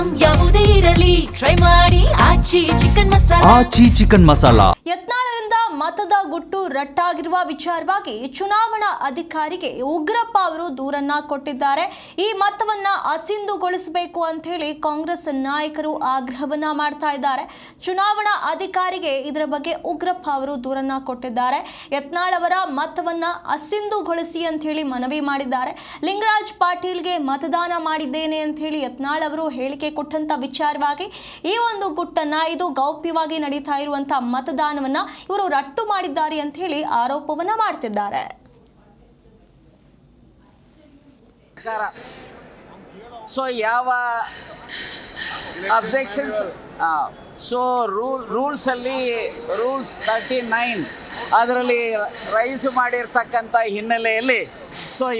Item ಯಾವುದೇ ಇರಲಿ try ಮಾಡಿ ಆಚಿ ಚಿಕನ್ ಮಸಾಲಾ. ಯತ್ನಾಳರಿಂದ ಮತದ ಗುಟ್ಟು ರಟ್ಟಾಗಿರುವ ವಿಚಾರವಾಗಿ ಚುನಾವಣಾ ಅಧಿಕಾರಿಗೆ ಉಗ್ರಪ್ಪ ಅವರು ದೂರನ್ನ ಕೊಟ್ಟಿದ್ದಾರೆ. ಈ ಮತವನ್ನ ಅಸಿಂಧುಗೊಳಿಸಬೇಕು ಅಂತ ಹೇಳಿ ಕಾಂಗ್ರೆಸ್ ನಾಯಕರು ಆಗ್ರಹವನ್ನ ಮಾಡ್ತಾ ಇದ್ದಾರೆ. ಚುನಾವಣಾ ಅಧಿಕಾರಿಗೆ ಇದರ ಬಗ್ಗೆ ಉಗ್ರಪ್ಪ ಅವರು ದೂರನ್ನ ಕೊಟ್ಟಿದ್ದಾರೆ. ಯತ್ನಾಳ್ ಅವರ ಮತವನ್ನ ಅಸಿಂಧುಗೊಳಿಸಿ ಅಂತ ಹೇಳಿ ಮನವಿ ಮಾಡಿದ್ದಾರೆ. ಲಿಂಗರಾಜ್ ಪಾಟೀಲ್ಗೆ ಮತದಾನ ಮಾಡಿದ್ದೇನೆ ಅಂತ ಹೇಳಿ ಯತ್ನಾಳ್ ಅವರು ಹೇಳಿಕೆ ಕೊಟ್ಟಂತ ವಿಚಾರವಾಗಿ ಈ ಒಂದು ಗುಟ್ಟನ್ನ ಇದು ಗೌಪ್ಯವಾಗಿ ನಡೀತಾ ಇರುವಂತಹ ಮತದಾನವನ್ನ ಇವರು ರಟ್ಟು ಮಾಡಿದ್ದಾರೆ ಅಂತ ಹೇಳಿ ಆರೋಪವನ್ನ ಮಾಡ್ತಿದ್ದಾರೆ. ಸೊ ಯಾವ ಅಬ್ಜೆಕ್ಷನ್ಸ್ ರೂಲ್ಸ್ 39 ಅದರಲ್ಲಿ ರೈಸ್ ಮಾಡಿರ್ತಕ್ಕಂಥ ಹಿನ್ನೆಲೆಯಲ್ಲಿ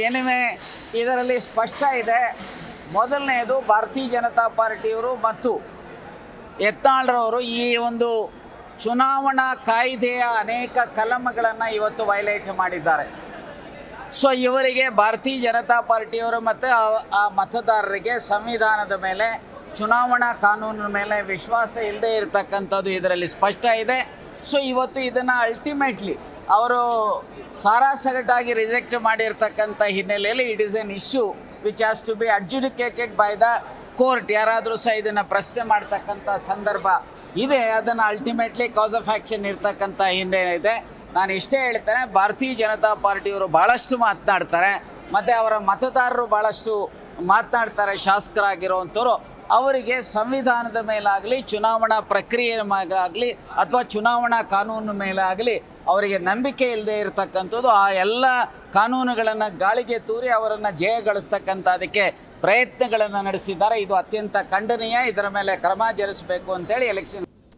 ಎನಿವೆ ಇದರಲ್ಲಿ ಸ್ಪಷ್ಟ ಇದೆ. ಮೊದಲನೆಯದು ಭಾರತೀಯ ಜನತಾ ಪಾರ್ಟಿಯವರು ಮತ್ತು ಯತ್ನಾಳ್ರವರು ಈ ಒಂದು ಚುನಾವಣಾ ಕಾಯ್ದೆಯ ಅನೇಕ ಕಲಮಗಳನ್ನು ಇವತ್ತು ವೈಲೇಟ್ ಮಾಡಿದ್ದಾರೆ. ಇವರಿಗೆ ಭಾರತೀಯ ಜನತಾ ಪಾರ್ಟಿಯವರು ಮತ್ತು ಆ ಮತದಾರರಿಗೆ ಸಂವಿಧಾನದ ಮೇಲೆ ಚುನಾವಣಾ ಕಾನೂನಿನ ಮೇಲೆ ವಿಶ್ವಾಸ ಇಲ್ಲದೆ ಇರತಕ್ಕಂಥದ್ದು ಇದರಲ್ಲಿ ಸ್ಪಷ್ಟ ಇದೆ. ಇವತ್ತು ಇದನ್ನು ಅಲ್ಟಿಮೇಟ್ಲಿ ಅವರು ಸಾರಾಸಗಟಾಗಿ ರಿಜೆಕ್ಟ್ ಮಾಡಿರ್ತಕ್ಕಂಥ ಹಿನ್ನೆಲೆಯಲ್ಲಿ it is an issue which has to be adjudicated by the court. ಯಾರಾದರೂ ಇದನ್ನು ಪ್ರಶ್ನೆ ಮಾಡ್ತಕ್ಕಂಥ ಸಂದರ್ಭ ಇದೆ, ಅದನ್ನು ಅಲ್ಟಿಮೇಟ್ಲಿ ಕಾಸ್ ಆಫ್ ಆ್ಯಕ್ಷನ್ ಇರ್ತಕ್ಕಂಥ ಹಿನ್ನೆಲೆ ಇದೆ. ನಾನು ಇಷ್ಟೇ ಹೇಳ್ತೇನೆ, ಭಾರತೀಯ ಜನತಾ ಪಾರ್ಟಿಯವರು ಭಾಳಷ್ಟು ಮಾತನಾಡ್ತಾರೆ ಮತ್ತು ಅವರ ಮತದಾರರು ಭಾಳಷ್ಟು ಮಾತನಾಡ್ತಾರೆ. ಶಾಸಕರಾಗಿರುವಂಥವ್ರು ಅವರಿಗೆ ಸಂವಿಧಾನದ ಮೇಲಾಗಲಿ ಚುನಾವಣಾ ಪ್ರಕ್ರಿಯೆ ಮೇಲಾಗಲಿ ಅಥವಾ ಚುನಾವಣಾ ಕಾನೂನು ಮೇಲಾಗಲಿ ಅವರಿಗೆ ನಂಬಿಕೆ ಇಲ್ಲದೆ ಇರತಕ್ಕಂಥದ್ದು. ಆ ಎಲ್ಲ ಕಾನೂನುಗಳನ್ನು ಗಾಳಿಗೆ ತೂರಿ ಅವರನ್ನು ಜಯಗಳಿಸ್ತಕ್ಕಂಥದಕ್ಕೆ ಪ್ರಯತ್ನಗಳನ್ನು ನಡೆಸಿದ್ದಾರೆ. ಇದು ಅತ್ಯಂತ ಖಂಡನೀಯ. ಇದರ ಮೇಲೆ ಕ್ರಮ ಜರುಗಿಸಬೇಕು ಅಂತೇಳಿ ಎಲೆಕ್ಷನ್